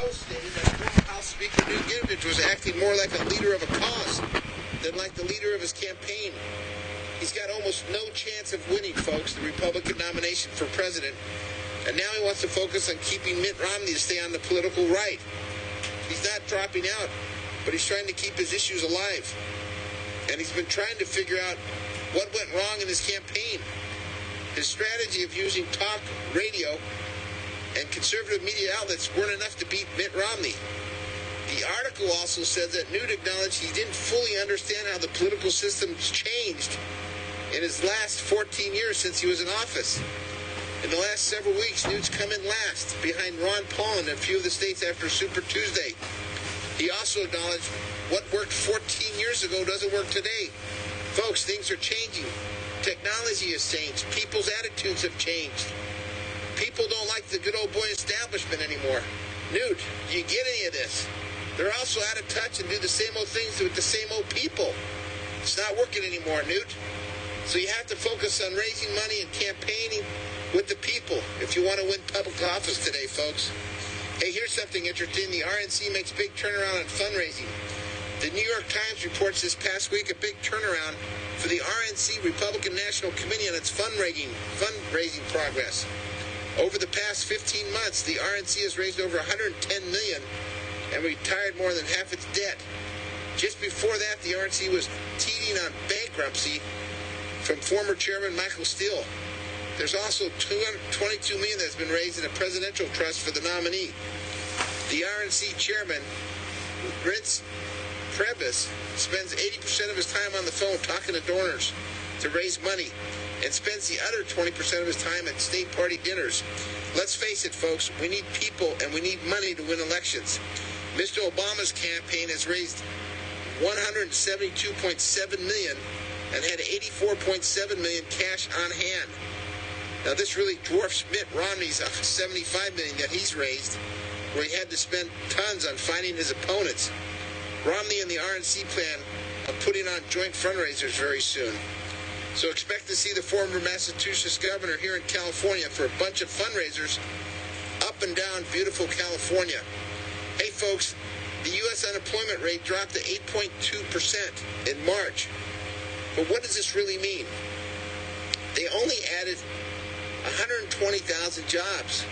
Post stated that former House Speaker Newt Gingrich was acting more like a leader of a cause than like the leader of his campaign. He's got almost no chance of winning, folks, the Republican nomination for president. And now he wants to focus on keeping Mitt Romney to stay on the political right. He's not dropping out, but he's trying to keep his issues alive. And he's been trying to figure out what went wrong in his campaign. His strategy of using talk radio and conservative media outlets weren't enough to beat Mitt Romney. The article also said that Newt acknowledged he didn't fully understand how the political system's changed in his last 14 years since he was in office. In the last several weeks, Newt's come in last, behind Ron Paul in a few of the states after Super Tuesday. He also acknowledged what worked 14 years ago doesn't work today. Folks, things are changing. Technology has changed. People's attitudes have changed. People don't like the good old boy establishment anymore. Newt, do you get any of this? They're also out of touch and do the same old things with the same old people. It's not working anymore, Newt. So you have to focus on raising money and campaigning with the people if you want to win public office today, folks. Hey, here's something interesting. The RNC makes big turnaround on fundraising. The New York Times reports this past week a big turnaround for the RNC Republican National Committee on its fundraising progress. Over the past 15 months, the RNC has raised over $110 million and retired more than half its debt. Just before that, the RNC was teetering on bankruptcy from former chairman Michael Steele. There's also $222 million that's been raised in a presidential trust for the nominee. The RNC chairman, Reince Priebus, spends 80% of his time on the phone talking to donors to raise money and spends the other 20% of his time at state party dinners. Let's face it, folks, we need people and we need money to win elections. Mr. Obama's campaign has raised $172.7 million and had $84.7 million cash on hand. Now, this really dwarfs Mitt Romney's $75 million that he's raised, where he had to spend tons on finding his opponents. Romney and the RNC plan on putting on joint fundraisers very soon. So expect to see the former Massachusetts governor here in California for a bunch of fundraisers up and down beautiful California. Hey, folks, the U.S. unemployment rate dropped to 8.2% in March. But what does this really mean? They only added 120,000 jobs,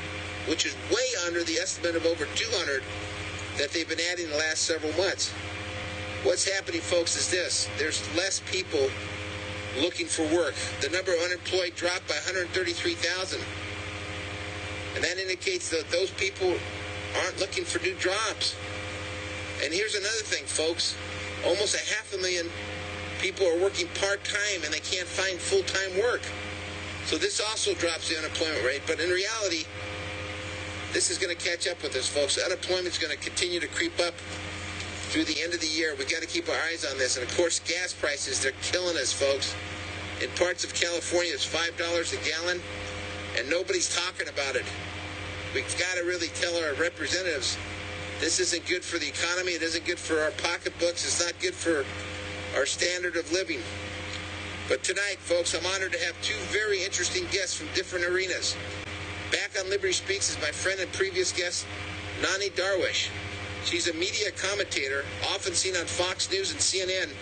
which is way under the estimate of over 200 that they've been adding the last several months. What's happening, folks, is this. There's less people looking for work. The number of unemployed dropped by 133,000. And that indicates that those people aren't looking for new jobs. And here's another thing, folks. Almost 500,000 people are working part-time and they can't find full-time work. So this also drops the unemployment rate. But in reality, this is going to catch up with us, folks. Unemployment is going to continue to creep up through the end of the year. We've got to keep our eyes on this. And, of course, gas prices, they're killing us, folks. In parts of California, it's $5 a gallon, and nobody's talking about it. We've got to really tell our representatives, this isn't good for the economy. It isn't good for our pocketbooks. It's not good for our standard of living. But tonight, folks, I'm honored to have two very interesting guests from different arenas. Back on Liberty Speaks is my friend and previous guest, Nani Darwish. She's a media commentator, often seen on Fox News and CNN,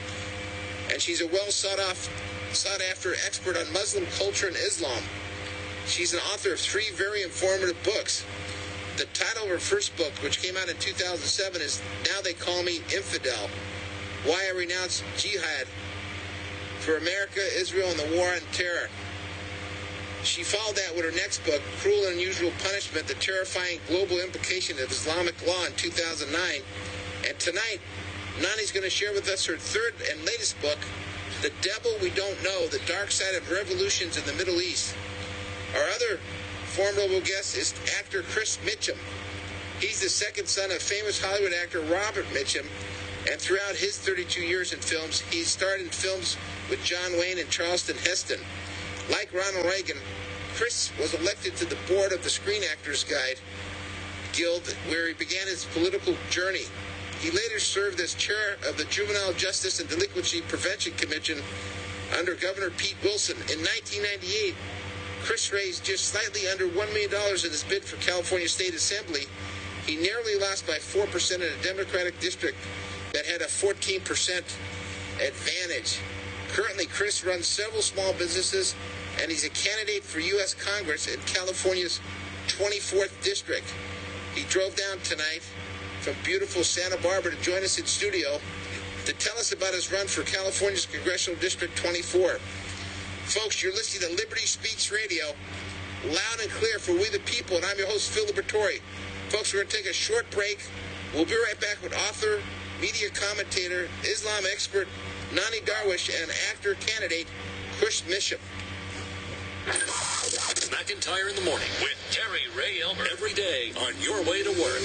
and she's a sought-after expert on Muslim culture and Islam. She's an author of 3 very informative books. The title of her first book, which came out in 2007, is Now They Call Me Infidel, Why I Renounce Jihad for America, Israel, and the War on Terror. She followed that with her next book, Cruel and Unusual Punishment, The Terrifying Global Implication of Islamic Law in 2009. And tonight, Nani's going to share with us her third and latest book, The Devil We Don't Know, The Dark Side of Revolutions in the Middle East. Our other formidable guest is actor Chris Mitchum. He's the second son of famous Hollywood actor Robert Mitchum, and throughout his 32 years in films, he's starred in films with John Wayne and Charleston Heston. Like Ronald Reagan, Chris was elected to the board of the Screen Actors Guild, where he began his political journey. He later served as chair of the Juvenile Justice and Delinquency Prevention Commission under Governor Pete Wilson. In 1998, Chris raised just slightly under $1 million in his bid for California State Assembly. He narrowly lost by 4% in a Democratic district that had a 14% advantage. Currently, Chris runs several small businesses, and he's a candidate for U.S. Congress in California's 24th district. He drove down tonight from beautiful Santa Barbara to join us in studio to tell us about his run for California's Congressional District 24. Folks, you're listening to Liberty Speaks Radio, loud and clear for we the people, and I'm your host, Phil Liberatore. Folks, we're going to take a short break. We'll be right back with author, media commentator, Islam expert Nani Darwish, and actor candidate Chris Mitchum. McIntyre in the morning with Terry Ray Elmer every day on your way to work.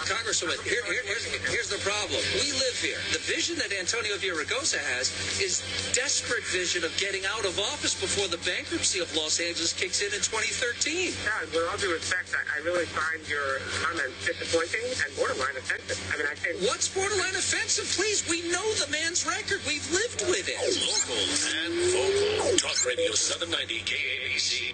Congresswoman, here's the problem. We live here. The vision that Antonio Villaraigosa has is desperate vision of getting out of office before the bankruptcy of Los Angeles kicks in 2013. Yeah, with all due respect, I really find your comments disappointing and borderline offensive. I mean, I think... What's borderline offensive? Please, we know the man's record. We've lived with it. Local and vocal. Talk Radio 790 KABC.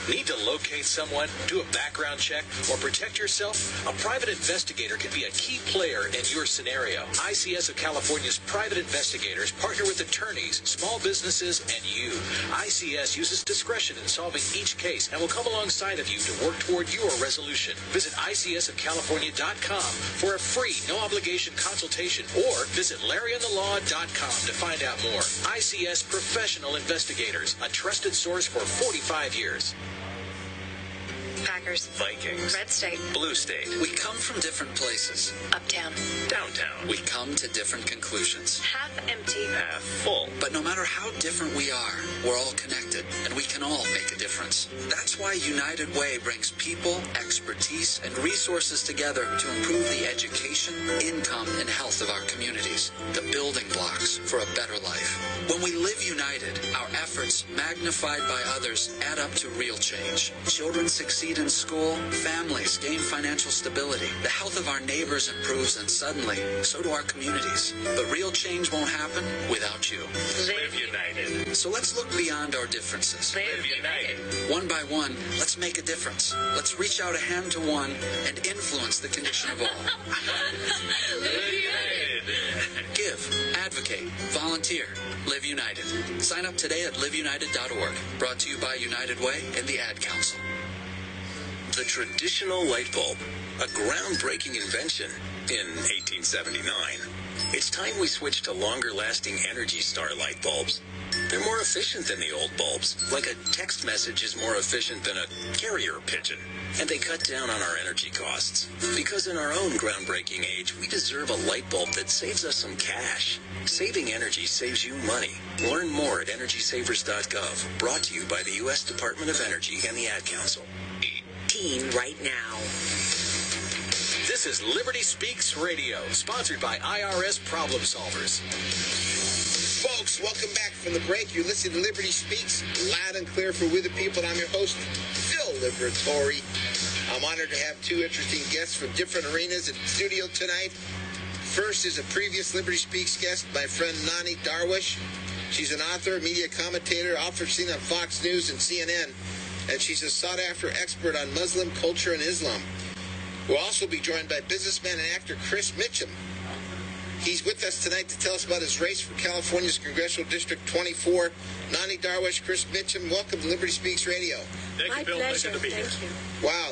Need to locate someone, do a background check, or protect yourself? A private investigator can be a key player in your scenario. ICS of California's private investigators partner with attorneys, small businesses, and you. ICS uses discretion in solving each case and will come alongside of you to work toward your resolution. Visit icsofcalifornia.com for a free, no-obligation consultation, or visit larryandthelaw.com to find out more. ICS Professional Investigators, a trusted source for 45 years. Packers, Vikings, Red State, Blue State. We come from different places. Uptown, Downtown. We come to different conclusions. half empty, Half full. But no matter how different we are, we're all connected, and we can all make a difference. That's why United Way brings people, expertise, and resources together to improve the education, income, and health of our communities, the building blocks for a better life. When we live united, our efforts, magnified by others, add up to real change. Children succeed in school, families gain financial stability, the health of our neighbors improves, and suddenly, so do our communities. But real change won't happen without you. Live united. So let's look beyond our differences. Live united. One by one, let's make a difference. Let's reach out a hand to one and influence the condition of all. Live united. Give, advocate, volunteer. Live United. Sign up today at liveunited.org. Brought to you by United Way and the Ad Council. The traditional light bulb, a groundbreaking invention in 1879. It's time we switch to longer-lasting Energy Star light bulbs. They're more efficient than the old bulbs, like a text message is more efficient than a carrier pigeon. And they cut down on our energy costs. Because in our own groundbreaking age, we deserve a light bulb that saves us some cash. Saving energy saves you money. Learn more at EnergySavers.gov. Brought to you by the U.S. Department of Energy and the Ad Council. right now. This is Liberty Speaks Radio, sponsored by IRS Problem Solvers. Folks, welcome back from the break. You're listening to Liberty Speaks, loud and clear for We the People. I'm your host, Phil Liberatore. I'm honored to have two interesting guests from different arenas in the studio tonight. First is a previous Liberty Speaks guest, my friend Nani Darwish. She's an author, media commentator, often seen on Fox News and CNN, and she's a sought-after expert on Muslim culture and Islam. We'll also be joined by businessman and actor Chris Mitchum. He's with us tonight to tell us about his race for California's Congressional District 24. Nani Darwish, Chris Mitchum, welcome to Liberty Speaks Radio. Thank you, Bill. Pleasure. Pleasure to be here. Thank you. Wow,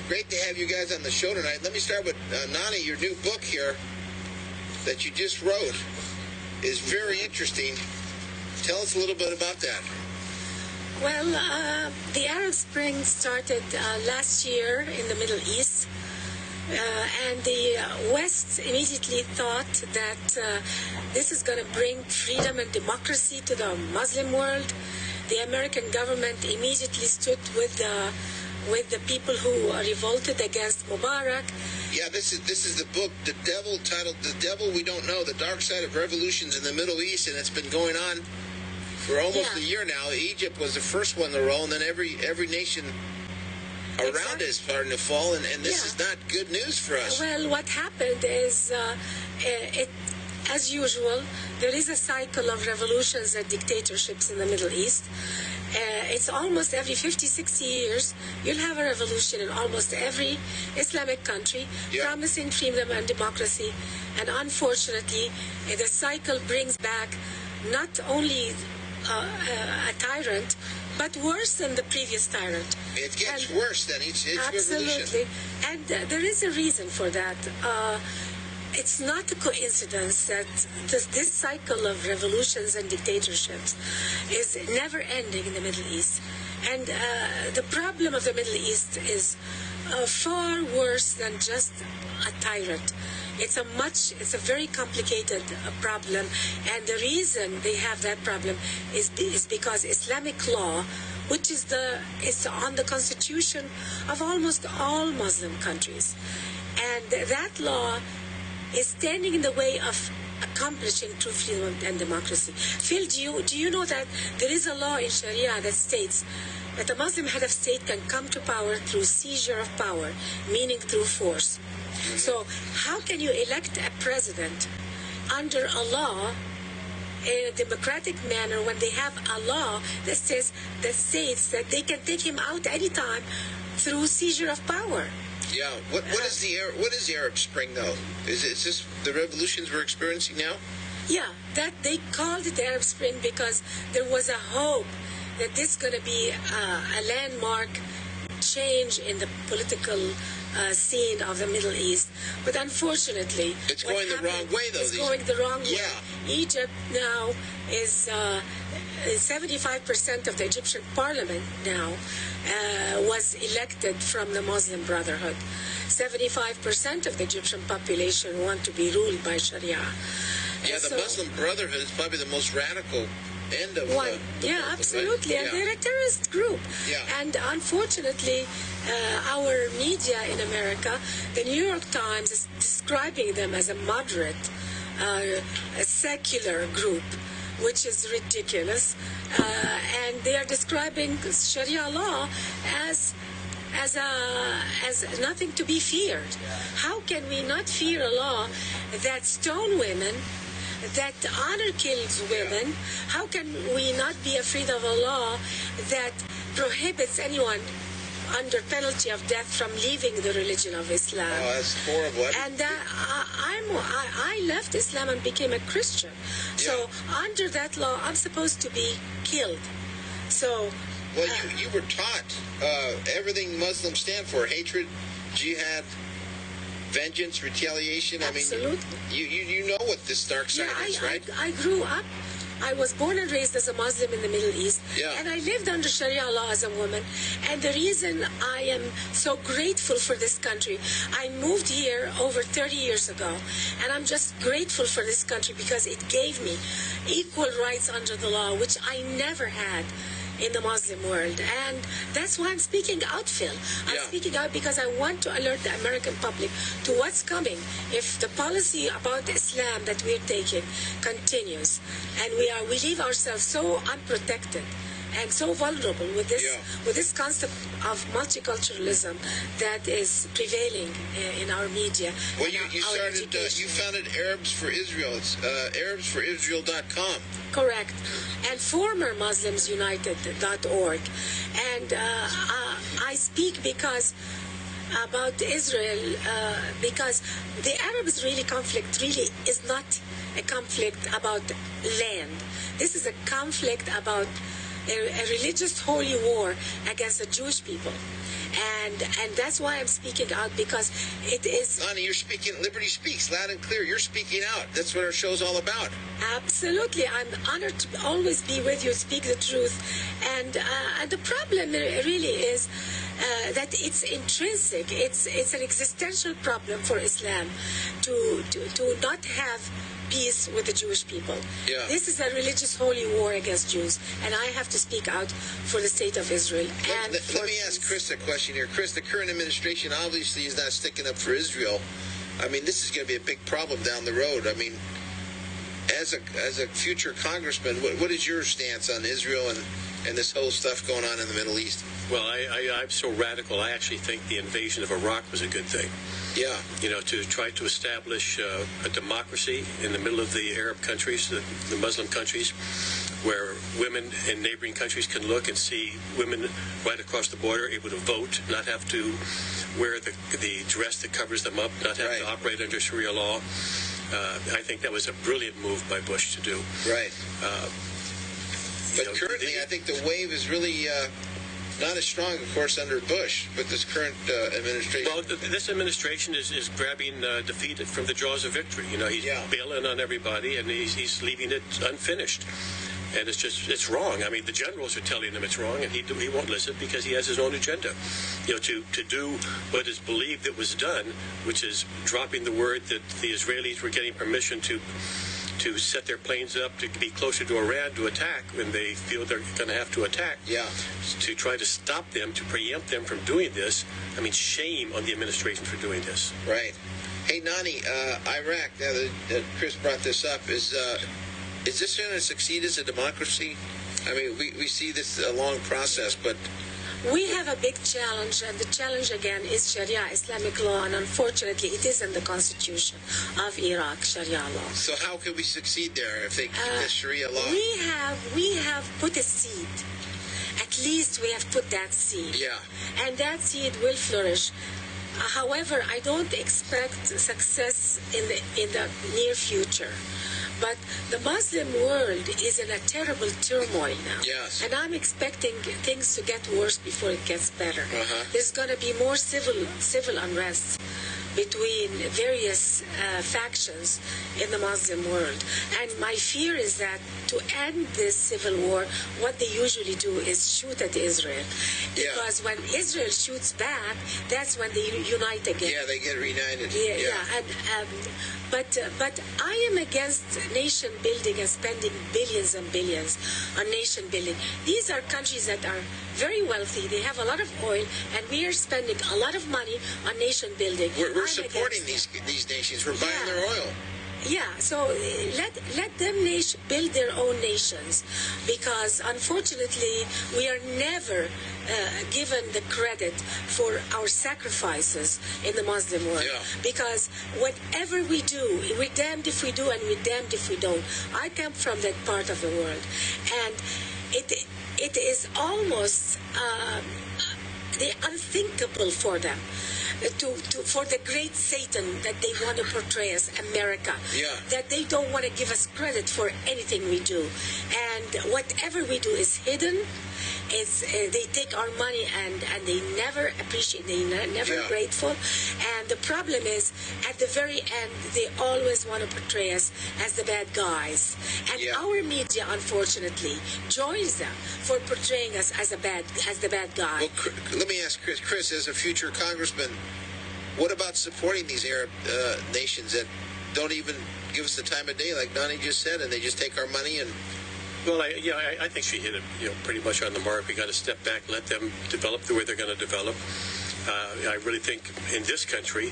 great to have you guys on the show tonight. Let me start with Nani. Your new book here that you just wrote is very interesting. Tell us a little bit about that. Well, the Arab Spring started last year in the Middle East, and the West immediately thought that this is going to bring freedom and democracy to the Muslim world. The American government immediately stood with the people who revolted against Mubarak. Yeah, this is the book, The Devil, titled The Devil We Don't Know, The Dark Side of Revolutions in the Middle East, and it's been going on for almost a year now. Egypt was the first one to roll, and then every nation around it is starting to fall, and this is not good news for us. Well, what happened is, as usual, there is a cycle of revolutions and dictatorships in the Middle East, It's almost every 50, 60 years, you'll have a revolution in almost every Islamic country, promising freedom and democracy. And unfortunately, the cycle brings back not only a tyrant, but worse than the previous tyrant. It gets worse than each revolution. Absolutely. And there is a reason for that. It's not a coincidence that this cycle of revolutions and dictatorships is never ending in the Middle East. And the problem of the Middle East is far worse than just a tyrant. It's a very complicated problem, and the reason they have that problem is because Islamic law, which is on the constitution of almost all Muslim countries, and that law is standing in the way of accomplishing true freedom and democracy. Phil, do you know that there is a law in Sharia that states that a Muslim head of state can come to power through seizure of power, meaning through force? So how can you elect a president under a law in a democratic manner when they have a law that states that they can take him out anytime through seizure of power? Yeah. What is the Arab Spring though? Is this the revolutions we're experiencing now? Yeah, that they called it the Arab Spring because there was a hope that this is going to be a landmark change in the political scene of the Middle East. But unfortunately, it's going the wrong way though. It's going the wrong way. Yeah. Egypt now is 75% of the Egyptian parliament now was elected from the Muslim Brotherhood. 75% of the Egyptian population want to be ruled by Sharia. Yeah, the Muslim Brotherhood is probably the most radical end of one. Yeah, absolutely. Right? And they're a terrorist group. Yeah. And unfortunately, our media in America, the New York Times is describing them as a moderate, a secular group, which is ridiculous. And they are describing Sharia law as nothing to be feared. How can we not fear a law that stone women, that honor kills women? How can we not be afraid of a law that prohibits anyone under penalty of death from leaving the religion of Islam? Oh, that's horrible. And I left Islam and became a Christian. So under that law, I'm supposed to be killed. So... Well, you were taught everything Muslims stand for: hatred, jihad, vengeance, retaliation. Absolutely. I mean, you know what this dark side is, right? I grew up. I was born and raised as a Muslim in the Middle East, and I lived under Sharia law as a woman. And the reason I am so grateful for this country, I moved here over 30 years ago, and I'm just grateful for this country because it gave me equal rights under the law, which I never had in the Muslim world. And that's why I'm speaking out, Phil. I'm speaking out because I want to alert the American public to what's coming if the policy about Islam that we're taking continues, and we leave ourselves so unprotected and so vulnerable with this concept of multiculturalism that is prevailing in our media. Well, you founded Arabs for Israel. It's ArabsForIsrael.com. Correct. And former Muslims United.org. And I speak about Israel because the Arab-Israeli conflict really is not a conflict about land. This is a conflict about a religious holy war against the Jewish people. And that's why I'm speaking out, because it is... Lonnie, you're speaking, Liberty Speaks, loud and clear. You're speaking out. That's what our show's all about. Absolutely. I'm honored to always be with you, speak the truth. And the problem really is that it's intrinsic. It's an existential problem for Islam to not have peace with the Jewish people. Yeah. This is a religious holy war against Jews, and I have to speak out for the state of Israel. Let me ask Chris a question here. Chris, the current administration obviously is not sticking up for Israel. I mean, this is going to be a big problem down the road. I mean, as a future congressman, what is your stance on Israel and this whole stuff going on in the Middle East? Well, I'm so radical. I actually think the invasion of Iraq was a good thing. Yeah. You know, to try to establish a democracy in the middle of the Arab countries, the Muslim countries. where women in neighboring countries can look and see women right across the border able to vote, not have to wear the dress that covers them up, not have to operate under Sharia law. I think that was a brilliant move by Bush to do. Right. But currently, I think the wave is really not as strong, of course, under Bush, but this current administration. Well, this administration is grabbing defeat from the jaws of victory. You know, he's bailing on everybody, and he's leaving it unfinished. And it's wrong. I mean, the generals are telling him it's wrong, and he won't listen because he has his own agenda. You know, to do what is believed that was done, which is dropping the word that the Israelis were getting permission to set their planes up to be closer to Iran to attack when they feel they're going to have to attack. Yeah. To try to stop them, to preempt them from doing this. I mean, shame on the administration for doing this. Right. Hey, Nani, Iraq, now that Chris brought this up, is this going to succeed as a democracy? I mean, we see this a long process, but... We have a big challenge, and the challenge again is Sharia, Islamic law, and unfortunately it is in the constitution of Iraq, Sharia law. So how can we succeed there if they keep the Sharia law? We have put a seed. At least we have put that seed. Yeah. And that seed will flourish. However, I don't expect success in the near future. But the Muslim world is in a terrible turmoil now. Yes. And I'm expecting things to get worse before it gets better. There's going to be more civil unrest between various factions in the Muslim world. And my fear is that to end this civil war, what they usually do is shoot at Israel. Because when Israel shoots back, that's when they unite again. Yeah, they get reunited. But I am against nation building and spending billions and billions on nation building. These are countries that are very wealthy. They have a lot of oil, and we are spending a lot of money on nation building. We're supporting these nations. We're buying their oil. Yeah, so let them build their own nations, because unfortunately we are never given the credit for our sacrifices in the Muslim world. Yeah. Because whatever we do, we're damned if we do and we're damned if we don't. I come from that part of the world, and it is almost the unthinkable for them. For the great Satan that they want to portray as America, that they don't want to give us credit for anything we do, and whatever we do is hidden. They take our money and they never appreciate, they're never grateful. And the problem is, at the very end, they always want to portray us as the bad guys. And our media, unfortunately, joins them for portraying us as the bad guy. Well, let me ask Chris. Chris, as a future congressman, what about supporting these Arab nations that don't even give us the time of day, like Donnie just said, and they just take our money and... Well, I think she hit it, pretty much on the mark. We got to step back, let them develop the way they're going to develop. I really think in this country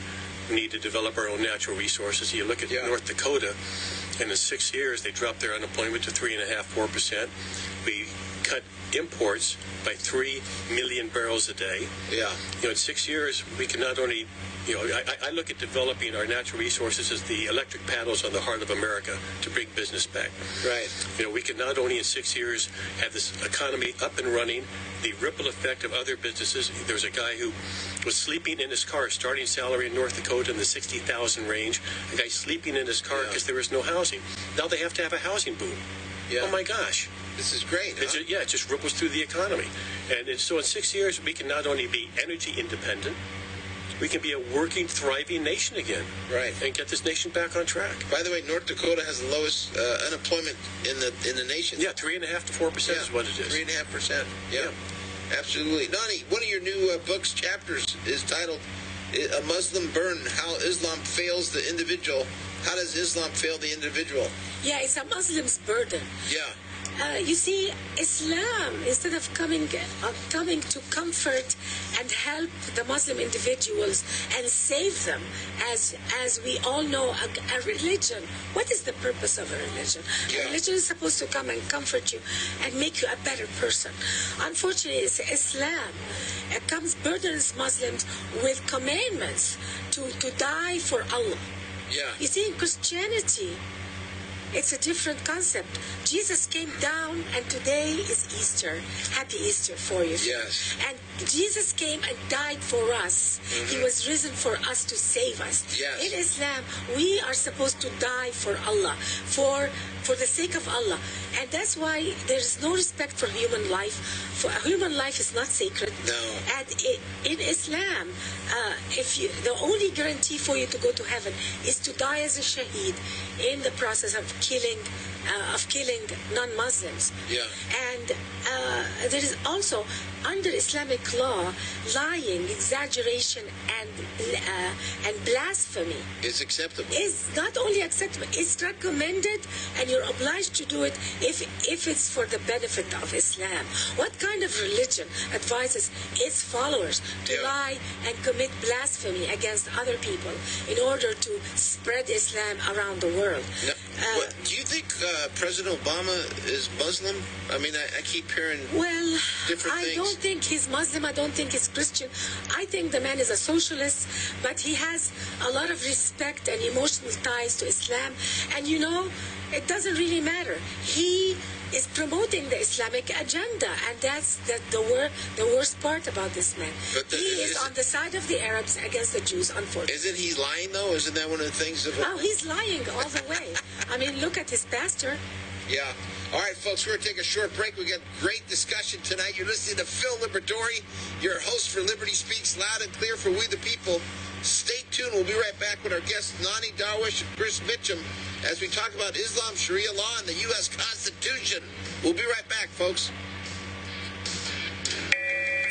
we need to develop our own natural resources. You look at North Dakota, and in 6 years they dropped their unemployment to 3.5–4%. We cut imports by 3 million barrels a day. Yeah. In 6 years we can not only I look at developing our natural resources as the electric paddles on the heart of America to bring business back. Right. We can not only in 6 years have this economy up and running, the ripple effect of other businesses. There was a guy who was sleeping in his car, starting salary in North Dakota in the 60,000 range. A guy sleeping in his car because there was no housing. Now they have to have a housing boom. Yeah. Oh my gosh. This is great, huh? It just ripples through the economy. And so in 6 years, we can not only be energy independent, we can be a working, thriving nation again. Right. And get this nation back on track. By the way, North Dakota has the lowest unemployment in the nation. Yeah, 3.5% to 4% is what it is. 3.5%. Yeah. Absolutely. Nani, one of your new books, chapters, is titled A Muslim Burn, How Islam Fails the Individual. How does Islam fail the individual? Yeah, it's a Muslim's burden. Yeah. You see, Islam, instead of coming to comfort and help the Muslim individuals and save them, as we all know, a religion. What is the purpose of a religion? Yeah. A religion is supposed to come and comfort you and make you a better person. Unfortunately, Islam burdens Muslims with commandments to die for Allah. Yeah. You see, in Christianity, it's a different concept. Jesus came down, and today is Easter. Happy Easter for you. Yes. And Jesus came and died for us. He was risen for us to save us. Yes. In Islam, we are supposed to die for Allah, for the sake of Allah. And that's why there's no respect for human life. For human life is not sacred. No. And in Islam, the only guarantee for you to go to heaven is to die as a shaheed in the process of killing non-Muslims. Yeah. And there is also, under Islamic law, lying, exaggeration, and blasphemy It's acceptable. is not only acceptable, it's recommended, and you're obliged to do it if it's for the benefit of Islam. What kind of religion advises its followers to Yeah. lie and commit blasphemy against other people in order to spread Islam around the world? No. Do you think President Obama is Muslim? I mean, I keep hearing Well, different I things. don't think he's Muslim. I don't think he's Christian. I think the man is a socialist, but he has a lot of respect and emotional ties to Islam. And you know, it doesn't really matter. He is promoting the Islamic agenda, and that's the worst part about this man. But He is on the side of the Arabs against the Jews, unfortunately. Isn't he lying, though? Isn't that one of the things that... Oh, he's lying all the way. I mean, look at his pastor. Yeah. All right, folks, we're going to take a short break. We got great discussion tonight. You're listening to Phil Liberatore, your host for Liberty Speaks Loud and Clear for We the People. Stay tuned. We'll be right back with our guests, Nani Darwish and Chris Mitchum, as we talk about Islam, Sharia law, and the U.S. Constitution. We'll be right back, folks.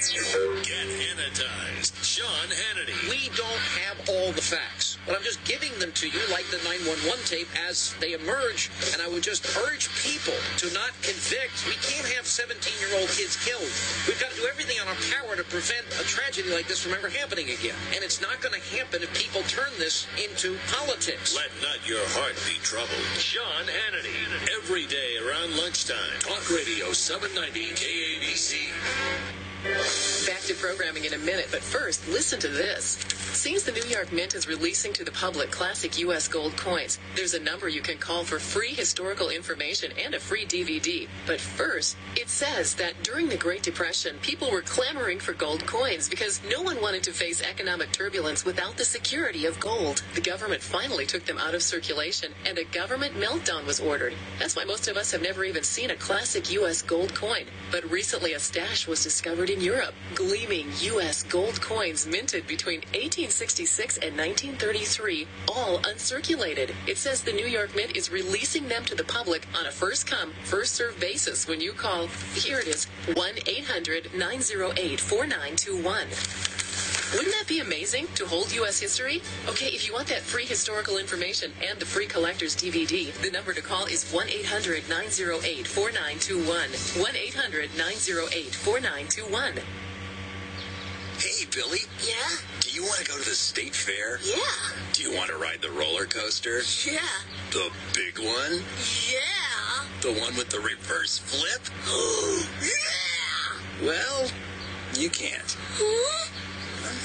Get Hannitized. Sean Hannity. We don't have all the facts, but I'm just giving them to you like the 911 tape as they emerge, and I would just urge people to not convict. We can't have 17-year-old kids killed. We've got to do everything in our power to prevent a tragedy like this from ever happening again, and it's not going to happen if people turn this into politics. Let not your heart be troubled. Sean Hannity. Every day around lunchtime. Talk Radio 790 KABC. Back to programming in a minute, but first, listen to this. Seems the New York Mint is releasing to the public classic U.S. gold coins. There's a number you can call for free historical information and a free DVD. But first, it says that during the Great Depression, people were clamoring for gold coins because no one wanted to face economic turbulence without the security of gold. The government finally took them out of circulation, and a government meltdown was ordered. That's why most of us have never even seen a classic U.S. gold coin. But recently, a stash was discovered in Europe. Gleaming U.S. gold coins minted between 1866 and 1933, all uncirculated. It says the New York Mint is releasing them to the public on a first-come, first-served basis when you call, here it is, 1-800-908-4921. Wouldn't that be amazing to hold U.S. history? Okay, if you want that free historical information and the free collector's DVD, the number to call is 1-800-908-4921. 1-800-908-4921. Hey, Billy. Yeah? Do you want to go to the state fair? Yeah. Do you want to ride the roller coaster? Yeah. The big one? Yeah. The one with the reverse flip? Yeah. Well, you can't. Huh?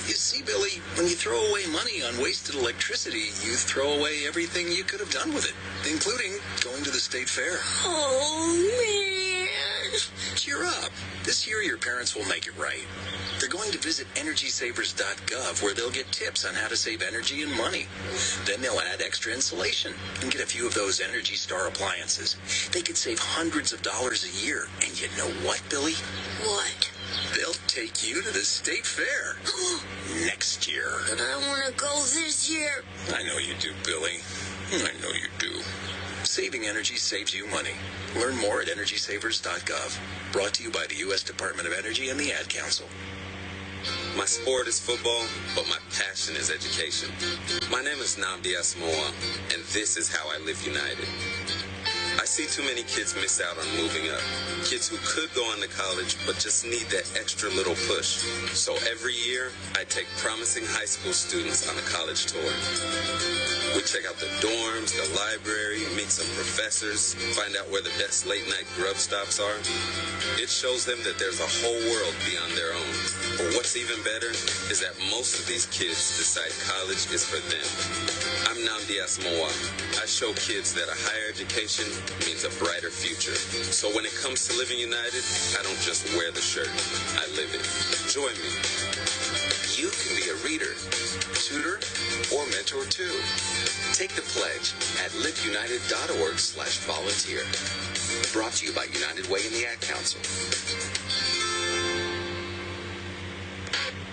You see, Billy, when you throw away money on wasted electricity, you throw away everything you could have done with it, including going to the state fair. Oh, man. Cheer up. This year, your parents will make it right. They're going to visit EnergySavers.gov, where they'll get tips on how to save energy and money. Then they'll add extra insulation and get a few of those Energy Star appliances. They could save hundreds of dollars a year. And you know what, Billy? What? They'll take you to the state fair next year. But I want to go this year. I know you do, Billy. I know you do. Saving energy saves you money. Learn more at EnergySavers.gov. Brought to you by the U.S. Department of Energy and the Ad Council. My sport is football, but my passion is education. My name is Nnamdi Asamoah, and this is how I live united. I see too many kids miss out on moving up. Kids who could go on to college, but just need that extra little push. So every year, I take promising high school students on a college tour. We check out the dorms, the library, meet some professors, find out where the best late-night grub stops are. It shows them that there's a whole world beyond their own. But what's even better is that most of these kids decide college is for them. I'm Nnamdi Asomugha. I show kids that a higher education means a brighter future. So when it comes to living united, I don't just wear the shirt, I live it. Join me. You can be a reader, tutor, or mentor too. Take the pledge at liveunited.org/volunteer. Brought to you by United Way and the Ad Council.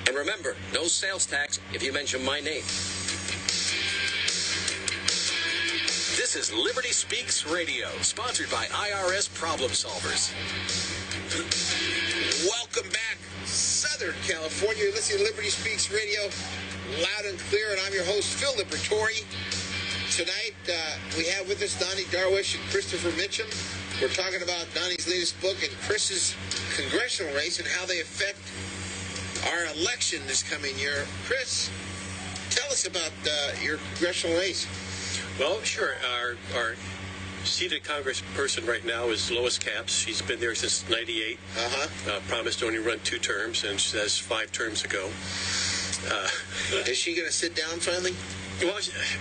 And remember, no sales tax if you mention my name. This is Liberty Speaks Radio, sponsored by IRS Problem Solvers. Welcome back, Southern California. You're listening to Liberty Speaks Radio, loud and clear, and I'm your host, Phil Liberatore. Tonight, we have with us Donnie Darwish and Christopher Mitchum. We're talking about Donnie's latest book and Chris's congressional race and how they affect our election this coming year. Chris, tell us about your congressional race. Well, sure. Our seated congressperson right now is Lois Capps. She's been there since '98. Promised to only run 2 terms, and that's 5 terms ago. Is she going to sit down finally? Well,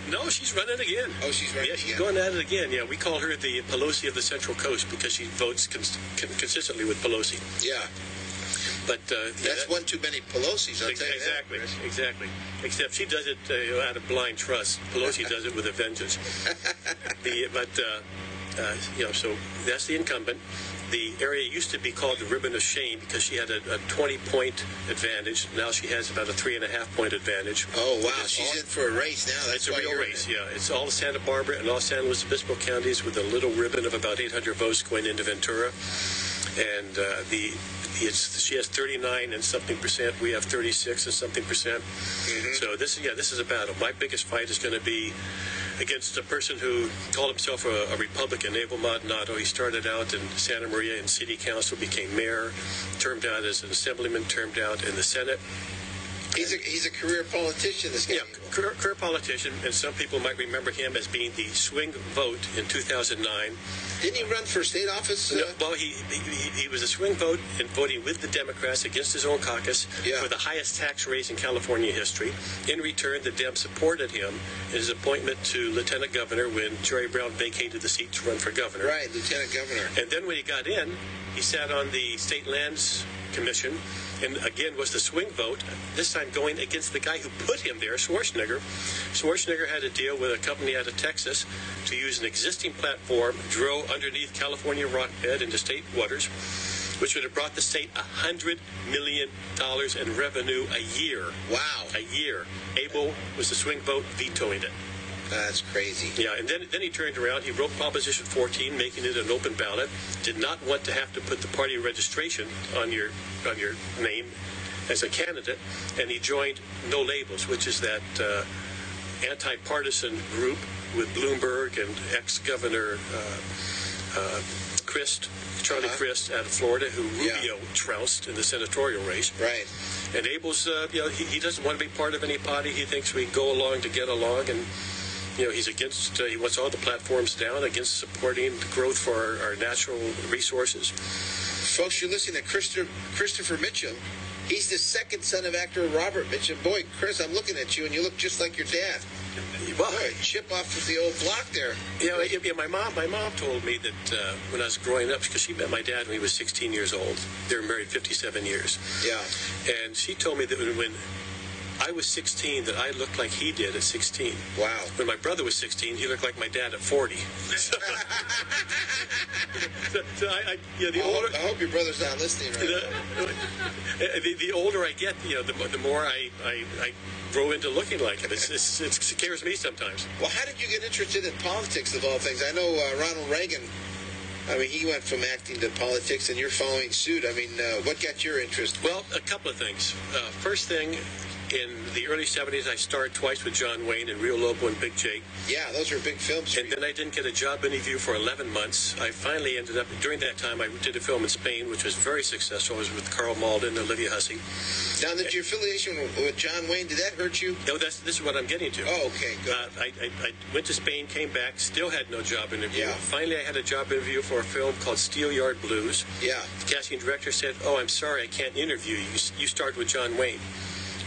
no, she's running again. Oh, she's running again. Yeah, she's going at it again. Yeah, we call her the Pelosi of the Central Coast because she votes consistently with Pelosi. Yeah. But that's one too many Pelosi's, I'll tell you exactly, that, Chris. Exactly. Except she does it out of blind trust. Pelosi does it with a vengeance. So that's the incumbent. The area used to be called the Ribbon of Shame because she had a 20-point advantage. Now she has about a 3.5-point advantage. Oh, wow. She's in for a race now. That's it's a real race, yeah. It's all of Santa Barbara and all San Luis Obispo counties with a little ribbon of about 800 votes going into Ventura. And she has 39 and something percent. We have 36 and something percent. Mm-hmm. So this is a battle. My biggest fight is going to be against a person who called himself a Republican, Abel Maldonado. He started out in Santa Maria in city council, became mayor, termed out as an assemblyman, termed out in the Senate. He's a career politician, this guy. Yeah, career politician, and some people might remember him as being the swing vote in 2009. Didn't he run for state office? No, well, he was a swing vote in voting with the Democrats against his own caucus for the highest tax raise in California history. In return, the Dems supported him in his appointment to lieutenant governor when Jerry Brown vacated the seat to run for governor. Right, lieutenant governor. And then when he got in, he sat on the State Lands Commission, and again was the swing vote, this time going against the guy who put him there, Schwarzenegger. Schwarzenegger had a deal with a company out of Texas to use an existing platform, drill underneath California rock bed into state waters, which would have brought the state $100 million in revenue a year. Wow. A year. Abel was the swing vote, vetoing it. That's crazy. Yeah, and then he turned around. He wrote Proposition 14, making it an open ballot. Did not want to have to put the party registration on your name as a candidate, and he joined No Labels, which is that anti-partisan group with Bloomberg and ex-governor Charlie Crist out of Florida, who Rubio trounced in the senatorial race. Right. And Abel's, he doesn't want to be part of any party. He thinks we go along to get along, and he's against, he wants all the platforms down, against supporting the growth for our natural resources. Folks, you're listening to Christopher Mitchum. He's the second son of actor Robert Mitchum. Boy, Chris, I'm looking at you, and you look just like your dad. Boy, chip off of the old block there. My mom told me that when I was growing up, because she met my dad when he was 16 years old. They were married 57 years. Yeah. And she told me that when I was 16, that I looked like he did at 16. Wow. When my brother was 16, he looked like my dad at 40. I hope your brother's not listening right now. The older I get, the more I grow into looking like him. It scares me sometimes. Well, how did you get interested in politics, of all things? I know Ronald Reagan, he went from acting to politics, and you're following suit. What got your interest? Well, a couple of things. First thing, in the early 70s, I starred twice with John Wayne in Rio Lobo and Big Jake. Yeah, those are big films. And then I didn't get a job interview for 11 months. I finally ended up, during that time, I did a film in Spain, which was very successful. It was with Carl Malden and Olivia Hussey. Now, did your affiliation with John Wayne, did that hurt you? No, this is what I'm getting to. Oh, okay, good. I went to Spain, came back, still had no job interview. Yeah. Finally, I had a job interview for a film called Steelyard Blues. Yeah. The casting director said, "Oh, I'm sorry, I can't interview you. You starred with John Wayne."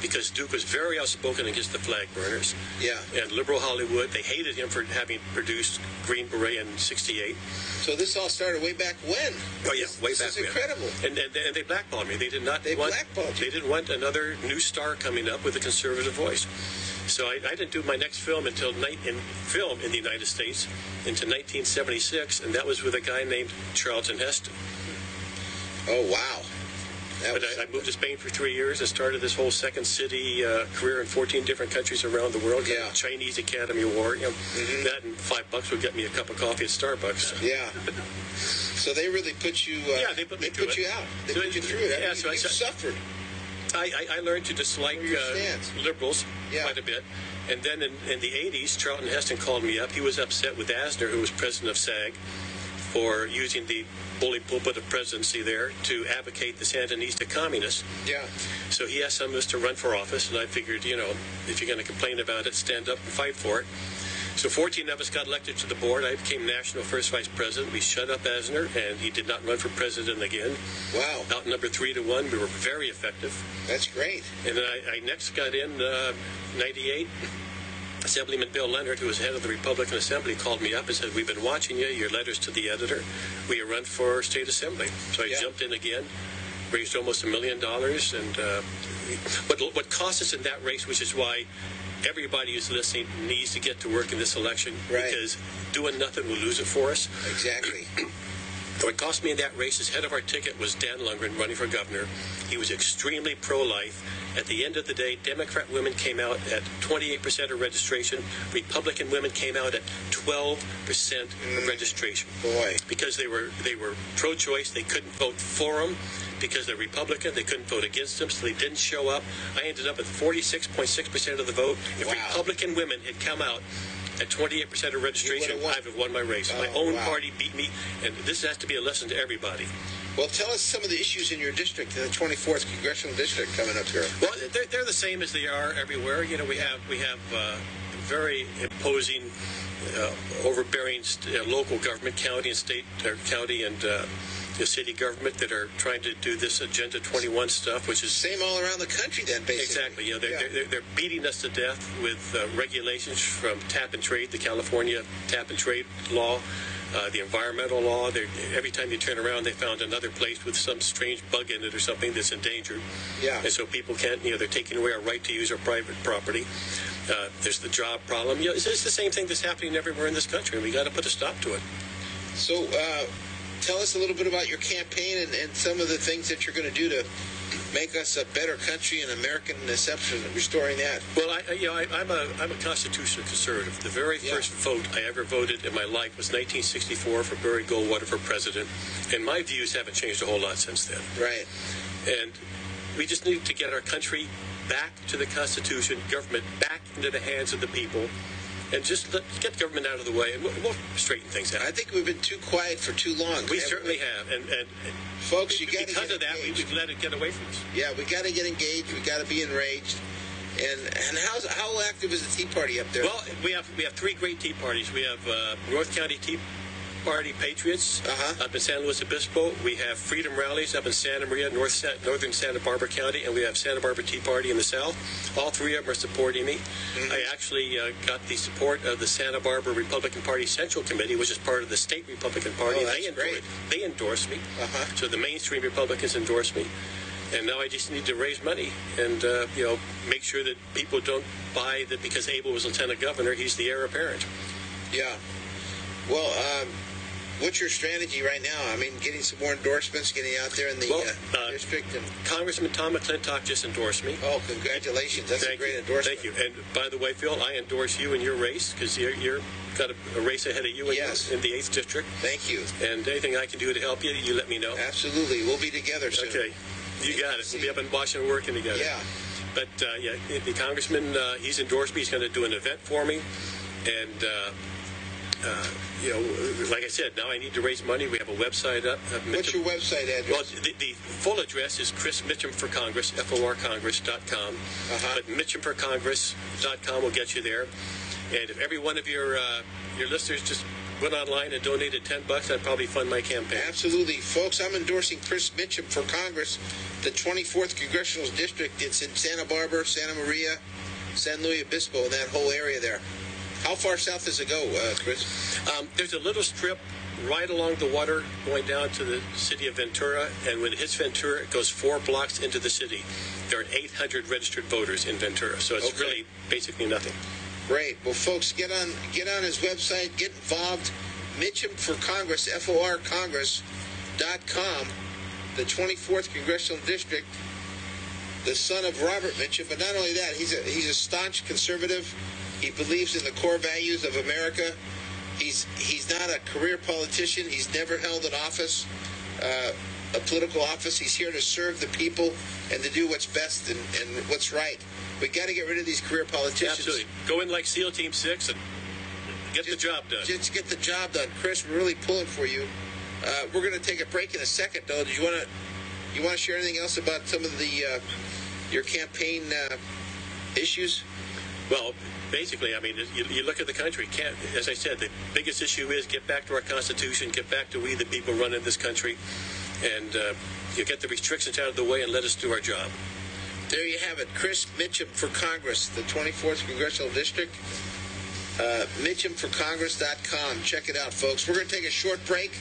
because Duke was very outspoken against the flag burners. Yeah. And liberal Hollywood, they hated him for having produced Green Beret in '68. So this all started way back when? Oh yeah, way this back is when. incredible. And they blackballed me. They did not. Blackballed you. They didn't want another new star coming up with a conservative voice. So I didn't do my next film until film in the United States into 1976, and that was with a guy named Charlton Heston. Oh wow. But I moved to Spain for 3 years and started this whole Second City career in 14 different countries around the world. Yeah. Chinese Academy Award. You know, that and $5 would get me a cup of coffee at Starbucks. Yeah. So they really put you. They put me through it. You out. They put you through it. Yeah, you suffered. I learned to dislike liberals quite a bit. And then in the 80s, Charlton Heston called me up. He was upset with Asner, who was president of SAG, for using the bully pulpit of presidency there to advocate the Sandinista communists. Yeah. So he asked some of us to run for office, and I figured, if you're going to complain about it, stand up and fight for it. So 14 of us got elected to the board. I became national first vice president. We shut up Asner, and he did not run for president again. Wow. Outnumbered 3-1. We were very effective. That's great. And then I next got in 98. Assemblyman Bill Leonard, who was head of the Republican Assembly, called me up and said, "We've been watching you, your letters to the editor. Will you run for state assembly?" So I jumped in again, raised almost $1 million. And what cost us in that race, which is why everybody who's listening needs to get to work in this election, because doing nothing will lose it for us. Exactly. What cost me in that race, as head of our ticket, was Dan Lundgren running for governor. He was extremely pro-life. At the end of the day, Democrat women came out at 28% of registration. Republican women came out at 12% of registration. Boy. Because they were pro-choice. They couldn't vote for them because they're Republican. They couldn't vote against them, so they didn't show up. I ended up with 46.6% of the vote. If Republican women had come out at 28% of registration, I would have won my race. My own party beat me, and this has to be a lesson to everybody. Well, tell us some of the issues in your district, in the 24th Congressional District coming up here. Well, they're the same as they are everywhere. We have very imposing, overbearing local government, county and state, county and the city government that are trying to do this Agenda 21 stuff, which is same all around the country. Then basically, exactly. They're beating us to death with regulations from tap and trade, the California tap and trade law. The environmental law. Every time you turn around, they found another place with some strange bug in it or something that's endangered. Yeah. And so people can't, they're taking away our right to use our private property. There's the job problem. It's the same thing that's happening everywhere in this country, and we got to put a stop to it. So tell us a little bit about your campaign and some of the things that you're going to do to make us a better country and American exception, restoring that. Well, I'm a constitutional conservative. The very first vote I ever voted in my life was 1964 for Barry Goldwater for president, and my views haven't changed a whole lot since then. Right. And we just need to get our country back to the Constitution, government back into the hands of the people, and just get government out of the way, and we'll straighten things out. I think we've been too quiet for too long. We certainly have, and folks, you got to because of that, we've let it get away from us. Yeah, we got to get engaged. We got to be enraged. And how active is the Tea Party up there? Well, we have three great Tea Parties. We have North County Tea Party Patriots up in San Luis Obispo. We have Freedom Rallies up in Santa Maria, northern Santa Barbara County, and we have Santa Barbara Tea Party in the south. All three of them are supporting me. I actually got the support of the Santa Barbara Republican Party Central Committee, which is part of the state Republican Party. Oh, that's great. They endorse me. So the mainstream Republicans endorse me. And now I just need to raise money and make sure that people don't buy that because Abel was lieutenant governor, he's the heir apparent. Yeah. Well, what's your strategy right now? I mean, getting some more endorsements, getting out there in the district. And Congressman Tom McClintock just endorsed me. Oh, congratulations. That's a great endorsement. Thank you. And by the way, Phil, I endorse you in your race because you're got a race ahead of you in the 8th District. Thank you. And anything I can do to help you, you let me know. Absolutely. We'll be together soon. Okay. You got it. We'll be up in Washington working together. Yeah. But, the congressman, he's endorsed me. He's going to do an event for me. And, like I said, now I need to raise money. We have a website up. What's your website address? Well, the full address is Chris Mitchum for Congress, FORcongress.com. But MitchumForCongress.com will get you there. And if every one of your listeners just went online and donated $10, I'd probably fund my campaign. Absolutely. Folks, I'm endorsing Chris Mitchum for Congress, the 24th Congressional District. It's in Santa Barbara, Santa Maria, San Luis Obispo, and that whole area there. How far south does it go, Chris? There's a little strip right along the water going down to the city of Ventura, and when it hits Ventura, it goes 4 blocks into the city. There are 800 registered voters in Ventura, so it's really basically nothing. Great. Well, folks, get on his website, get involved. Mitchum for Congress, FORcongress.com, the 24th Congressional District, the son of Robert Mitchum. But not only that, he's a staunch conservative. He believes in the core values of America. He's not a career politician. He's never held an office, a political office. He's here to serve the people and to do what's best and what's right. We got to get rid of these career politicians. Absolutely. Go in like SEAL Team 6 and get the job done. Just get the job done. Chris, we're really pulling for you. We're going to take a break in a second, though. Do you want to share anything else about some of the your campaign issues? Well, basically, I mean, you look at the country. As I said, the biggest issue is get back to our Constitution, get back to we the people running this country, and you get the restrictions out of the way and let us do our job. There you have it. Chris Mitchum for Congress, the 24th Congressional District. MitchumForCongress.com. Check it out, folks. We're going to take a short break.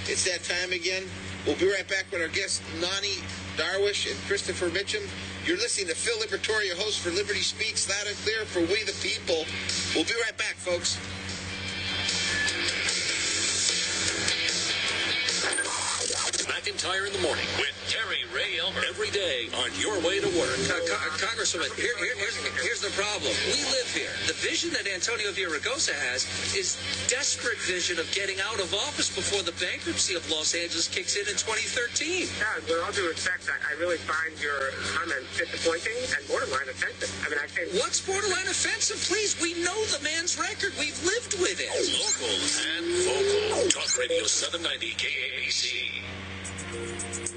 It's that time again. We'll be right back with our guests, Nani Darwish and Christopher Mitchum. You're listening to Phil Liberatore, your host for Liberty Speaks, loud and clear for We the People. We'll be right back, folks. McIntyre in the morning with Terry Ray Elmer every day on your way to work. Congresswoman, here's the problem. We live here. The vision that Antonio Villaraigosa has is desperate vision of getting out of office before the bankruptcy of Los Angeles kicks in 2013. Yeah, with all due respect, I really find your comment disappointing and borderline offensive. I mean, I think... What's borderline offensive? Please, we know the man's record. We've lived with it. Local and vocal. Talk Radio 790 KABC.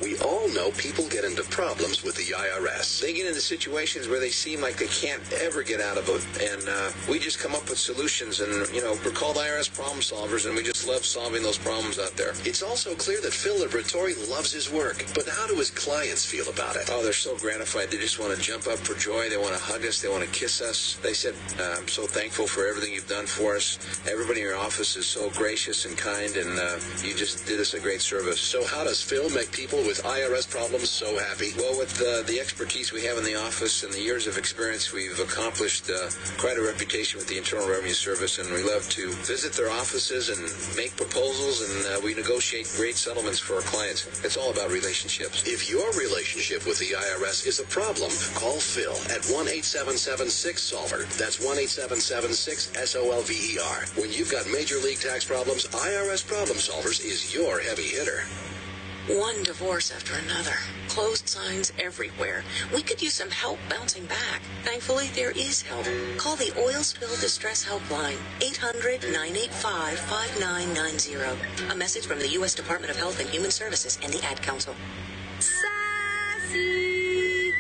We all know people get into problems with the IRS. They get into situations where they seem like they can't ever get out of it, and we just come up with solutions, and, we're called IRS problem solvers, and we just love solving those problems out there. It's also clear that Phil Liberatore loves his work, but how do his clients feel about it? Oh, they're so gratified. They just want to jump up for joy. They want to hug us. They want to kiss us. They said, I'm so thankful for everything you've done for us. Everybody in your office is so gracious and kind, and you just did us a great service. So how does Phil make people with IRS problems so happy? Well, with the expertise we have in the office and the years of experience, we've accomplished quite a reputation with the Internal Revenue Service, and we love to visit their offices and make proposals, and we negotiate great settlements for our clients. It's all about relationships. If your relationship with the IRS is a problem, call Phil at 1-877-6-SOLVER. That's 1-877-6-SOLVER. When you've got major league tax problems, IRS Problem Solvers is your heavy hitter. One divorce after another. Closed signs everywhere. We could use some help bouncing back. Thankfully, there is help. Call the Oil Spill Distress Helpline, 800-985-5990. A message from the U.S. Department of Health and Human Services and the Ad Council. Sassy!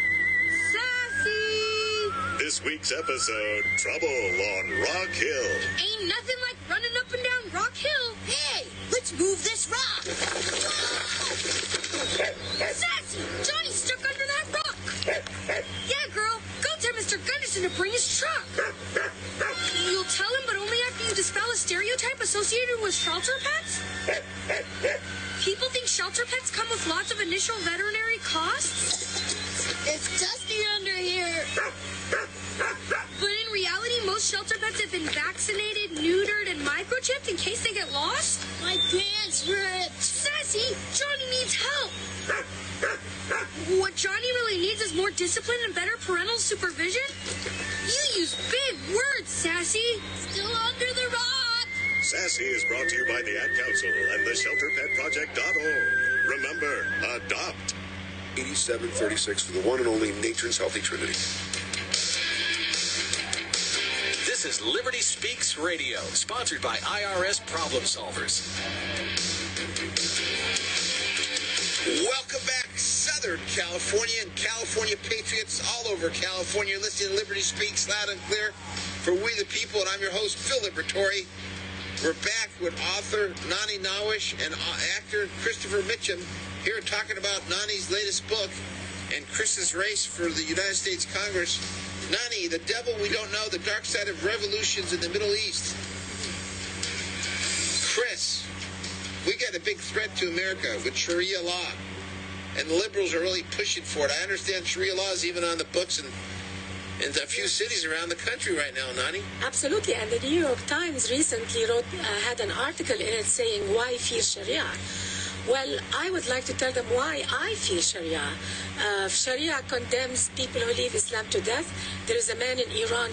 Sassy! This week's episode, Trouble on Rock Hill. Ain't nothing like running up and down Rock Hill. Hey, let's move this rock. Sassy! Johnny's stuck under that rock. Yeah, girl. Go tell Mr. Gunderson to bring his truck. You'll tell him, but only after you dispel a stereotype associated with shelter pets? People think shelter pets come with lots of initial veterinary costs? It's dusty under here. But in reality, most shelter pets have been vaccinated, neutered, and microchipped in case they get lost. My pants ripped. Sassy, Johnny needs help. What Johnny really needs is more discipline and better parental supervision. You use big words, Sassy. Still under the rock. Sassy is brought to you by the Ad Council and the ShelterPetProject.org. Remember, adopt. 8736 for the one and only Nature's Healthy Trinity. This is Liberty Speaks Radio, sponsored by IRS Problem Solvers. Welcome back, Southern California and California patriots all over California. You're listening to Liberty Speaks loud and clear for We the People, and I'm your host, Phil Liberatore. We're back with author Nani Nawish and actor Christopher Mitchum here talking about Nani's latest book and Chris's race for the United States Congress. Nani, the devil we don't know, the dark side of revolutions in the Middle East. Chris, we got a big threat to America with Sharia law, and the liberals are really pushing for it. I understand Sharia law is even on the books in a few cities around the country right now, Nani. Absolutely, and the New York Times recently had an article in it saying, why fear Sharia? Well, I would like to tell them why I fear Sharia. Sharia condemns people who leave Islam to death. There is a man in Iran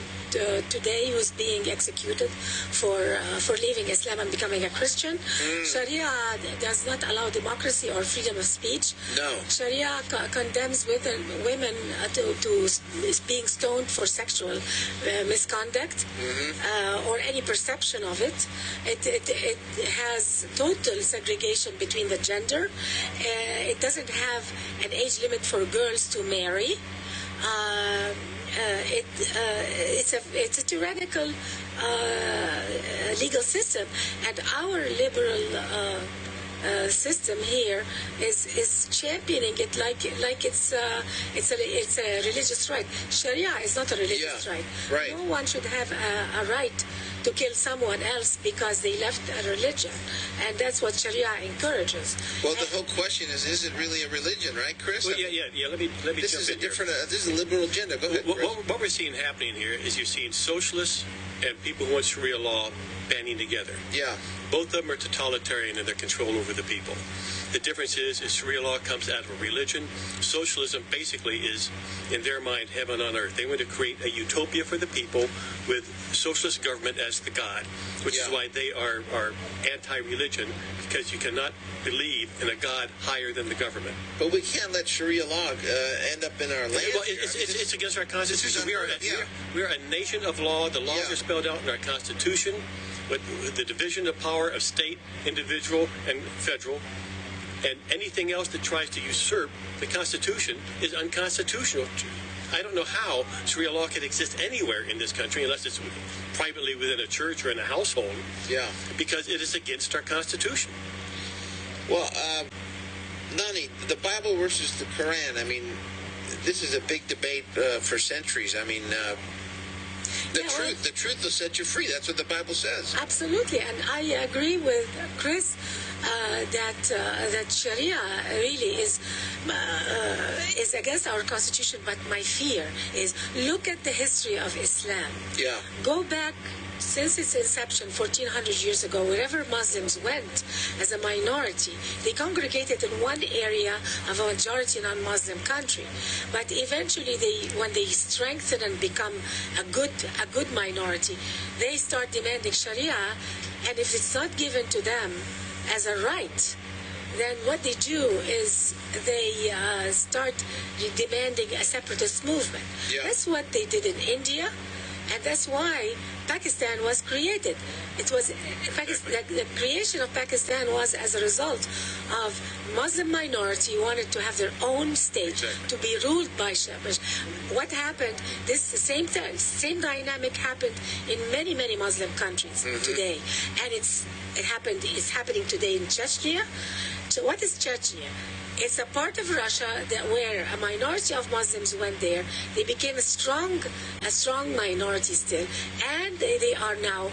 today who's being executed for leaving Islam and becoming a Christian. Sharia does not allow democracy or freedom of speech. No. Sharia condemns women to being stoned for sexual misconduct or any perception of it. It has total segregation between the gender. It doesn't have an age limit for girls to marry. It's a tyrannical legal system, and our liberal system here is championing it like it's a religious right. Sharia is not a religious right. Right. No one should have a right to kill someone else because they left a religion, and that's what Sharia encourages. Well, the whole question is it really a religion, right, Chris? Well, yeah. Let me this jump is in a different. here. This is a liberal agenda. Go ahead. What we're seeing happening here is you're seeing socialists and people who want Sharia law banding together. Yeah. Both of them are totalitarian in their control over the people. The difference is Sharia law comes out of a religion. Socialism basically is, in their mind, heaven on earth. They want to create a utopia for the people with socialist government as the God, which is why they are anti-religion, because you cannot believe in a God higher than the government. But we can't let Sharia law end up in our land. Well, it's against our Constitution. We are a nation of law. The laws are spelled out in our Constitution, with the division of power of state, individual, and federal. And anything else that tries to usurp the Constitution is unconstitutional. I don't know how Sharia law can exist anywhere in this country unless it's privately within a church or in a household. Yeah. Because it is against our Constitution. Well, Nani, the Bible versus the Quran, I mean, this is a big debate for centuries. I mean, the truth will set you free. That's what the Bible says. Absolutely, and I agree with Chris that Sharia really is against our Constitution. But my fear is, look at the history of Islam. Yeah. Go back. Since its inception 1400 years ago, wherever Muslims went as a minority, they congregated in one area of a majority non-Muslim country. But eventually, when they strengthen and become a good minority, they start demanding Sharia, and if it's not given to them as a right, then what they do is they start demanding a separatist movement. Yeah. That's what they did in India. And that's why Pakistan was created. It was the creation of Pakistan was as a result of Muslim minority wanted to have their own state to be ruled by Shahs. What happened? This same dynamic happened in many Muslim countries today, and it's happening today in Chechnya. So what is Chechnya? It's a part of Russia where a minority of Muslims went there. They became a strong minority still, and they are now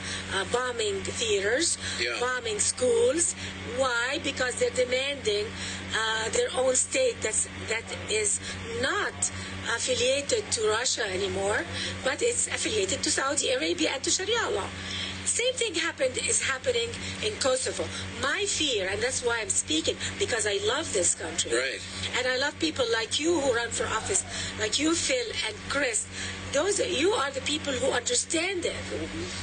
bombing theaters, bombing schools. Why? Because they're demanding their own state that is not affiliated to Russia anymore, but it's affiliated to Saudi Arabia and to Sharia law. Same thing is happening in Kosovo. My fear, and that's why I'm speaking, because I love this country. Right. And I love people like you who run for office, like you, Phil, and Chris. You are the people who understand it,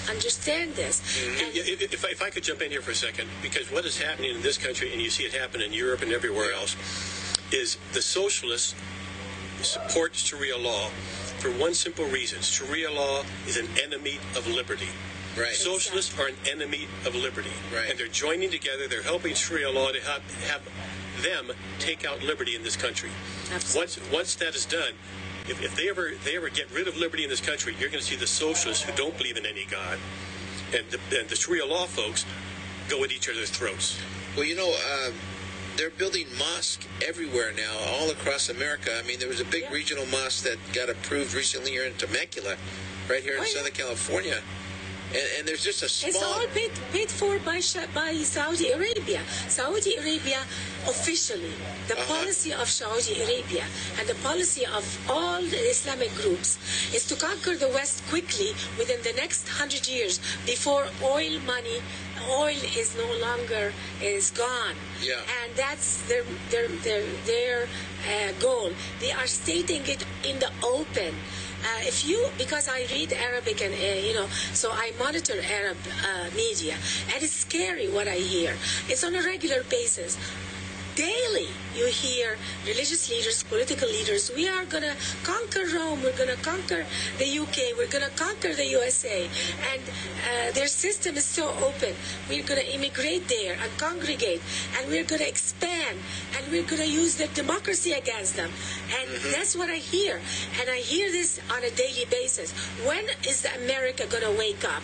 understand this. And if I could jump in here for a second, because what is happening in this country, and you see it happen in Europe and everywhere else, is the socialists support Sharia law for one simple reason. Sharia law is an enemy of liberty. Right. Socialists are an enemy of liberty. Right. And they're joining together. They're helping Sharia law to have them take out liberty in this country. Absolutely. Once that is done, if they ever get rid of liberty in this country, you're going to see the socialists who don't believe in any God and the Sharia law folks go at each other's throats. Well, you know, they're building mosques everywhere now, all across America. I mean, there was a big regional mosque that got approved recently here in Temecula, right here in Southern California. And there's just a small... It's all paid for by Saudi Arabia. Saudi Arabia, officially, the policy of Saudi Arabia and the policy of all the Islamic groups is to conquer the West quickly within the next 100 years before oil is no longer gone. Yeah. And that's their goal. They are stating it in the open. Because I read Arabic and, so I monitor Arab media, and it's scary what I hear. It's on a regular basis. Daily, you hear religious leaders, political leaders, we are going to conquer Rome, we're going to conquer the UK, we're going to conquer the USA. And their system is so open. We're going to immigrate there and congregate, and we're going to expand, and we're going to use their democracy against them. And that's what I hear. And I hear this on a daily basis. When is America going to wake up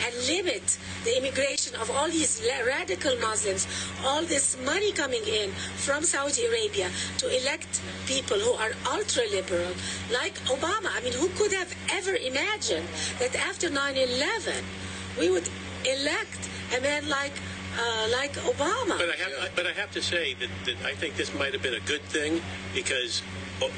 and limit the immigration of all these radical Muslims, all this money coming in from Saudi Arabia to elect people who are ultra-liberal, like Obama? I mean, who could have ever imagined that after 9/11 we would elect a man like Obama? But I have to say that I think this might have been a good thing, because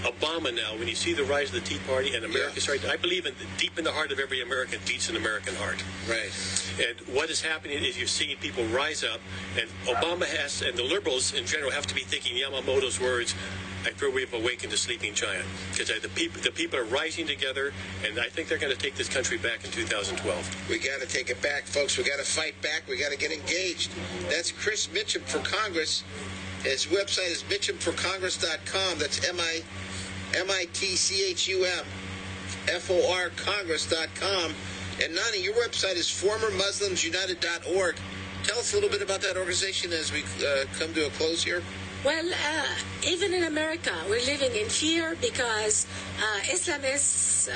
Obama now, when you see the rise of the Tea Party and America starting, I believe deep in the heart of every American beats an American heart. Right. And what is happening is you're seeing people rise up, and Obama has, and the liberals in general have to be thinking Yamamoto's words, I fear we have awakened a sleeping giant. Because the people are rising together, and I think they're going to take this country back in 2012. We got to take it back, folks. We got to fight back. We got to get engaged. That's Chris Mitchum for Congress. His website is mitchumforcongress.com. That's MITCHUM Congress.com. And Nani, your website is formermuslimsunited.org. Tell us a little bit about that organization as we come to a close here. Well, even in America, we're living in fear because Islamists,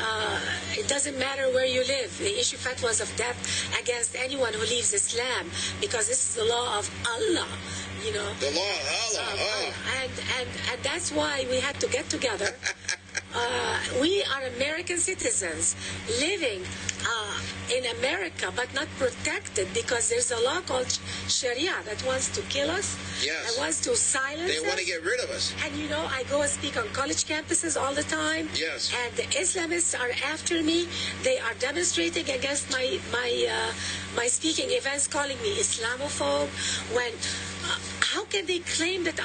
it doesn't matter where you live. They issue fatwas of death against anyone who leaves Islam, because this is the law of Allah. The law of Allah. And that's why we had to get together. We are American citizens living in America, but not protected, because there's a law called Sharia that wants to kill us, that wants to silence us. They want to get rid of us. And I go and speak on college campuses all the time. Yes. And the Islamists are after me. They are demonstrating against my speaking events, calling me Islamophobe. When how can they claim that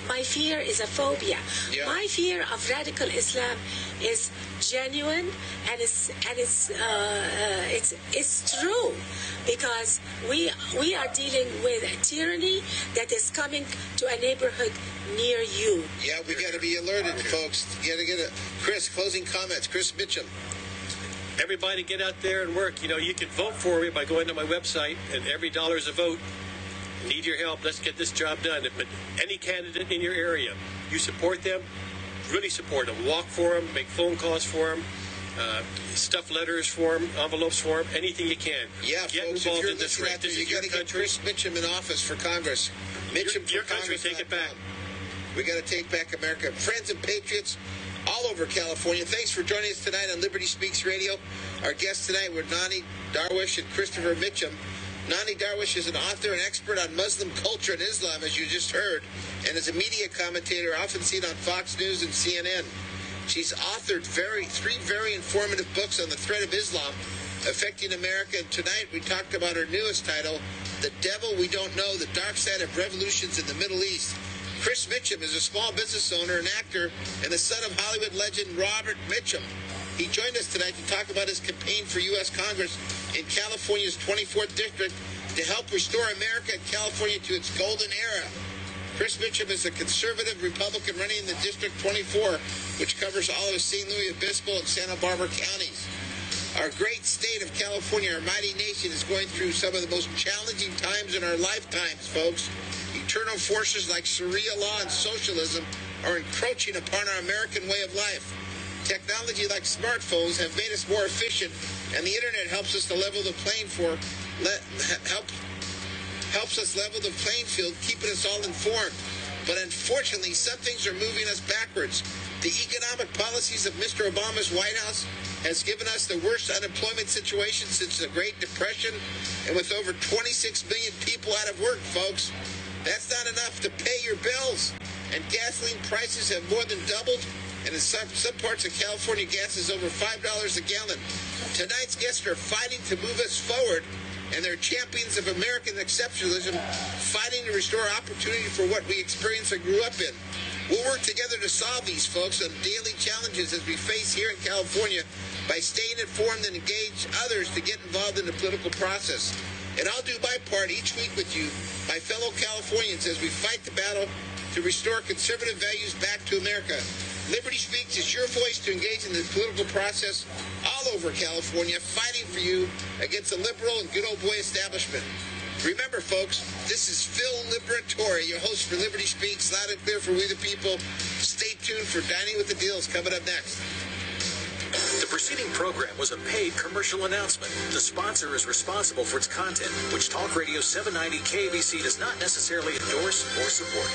my fear is a phobia? Yeah. My fear of radical Islam is genuine, and it's true, because we are dealing with a tyranny that is coming to a neighborhood near you. Yeah, we got to be alerted, folks. You got to get Chris, closing comments. Chris Mitchum. Everybody get out there and work. You can vote for me by going to my website, and every dollar is a vote. Need your help. Let's get this job done. But any candidate in your area, you support them, really support them. Walk for them, make phone calls for them, stuff letters for them, envelopes for them, anything you can. Yeah, get folks, involved in this race. This is your country. Get Chris Mitchum in office for Congress. Mitchum your country, take it back. We got to take back America. Friends and patriots all over California, thanks for joining us tonight on Liberty Speaks Radio. Our guests tonight were Nani Darwish and Christopher Mitchum. Nani Darwish is an author and expert on Muslim culture and Islam, as you just heard, and is a media commentator often seen on Fox News and CNN. She's authored three very informative books on the threat of Islam affecting America, and tonight we talked about her newest title, The Devil We Don't Know, The Dark Side of Revolutions in the Middle East. Chris Mitchum is a small business owner and actor and the son of Hollywood legend Robert Mitchum. He joined us tonight to talk about his campaign for U.S. Congress in California's 24th District to help restore America and California to its golden era. Chris Mitchum is a conservative Republican running in the District 24, which covers all of St. Louis Obispo and Santa Barbara counties. Our great state of California, our mighty nation, is going through some of the most challenging times in our lifetimes, folks. Eternal forces like Sharia law and socialism are encroaching upon our American way of life. Technology like smartphones have made us more efficient, and the internet helps us to level the playing helps us level the playing field, keeping us all informed. But unfortunately, some things are moving us backwards. The economic policies of Mr. Obama's White House has given us the worst unemployment situation since the Great Depression, and with over 26 million people out of work, folks, that's not enough to pay your bills. And gasoline prices have more than doubled, and in some parts of California, gas is over $5 a gallon. Tonight's guests are fighting to move us forward, and they're champions of American exceptionalism, fighting to restore opportunity for what we experienced and grew up in. We'll work together to solve these, folks, on daily challenges as we face here in California by staying informed and engage others to get involved in the political process. And I'll do my part each week with you, my fellow Californians, as we fight the battle to restore conservative values back to America. Liberty Speaks is your voice to engage in the political process all over California, fighting for you against the liberal and good old boy establishment. Remember, folks, this is Phil Liberatore, your host for Liberty Speaks, loud and clear for We the People. Stay tuned for Dining with the Deals coming up next. The preceding program was a paid commercial announcement. The sponsor is responsible for its content, which Talk Radio 790 KABC does not necessarily endorse or support.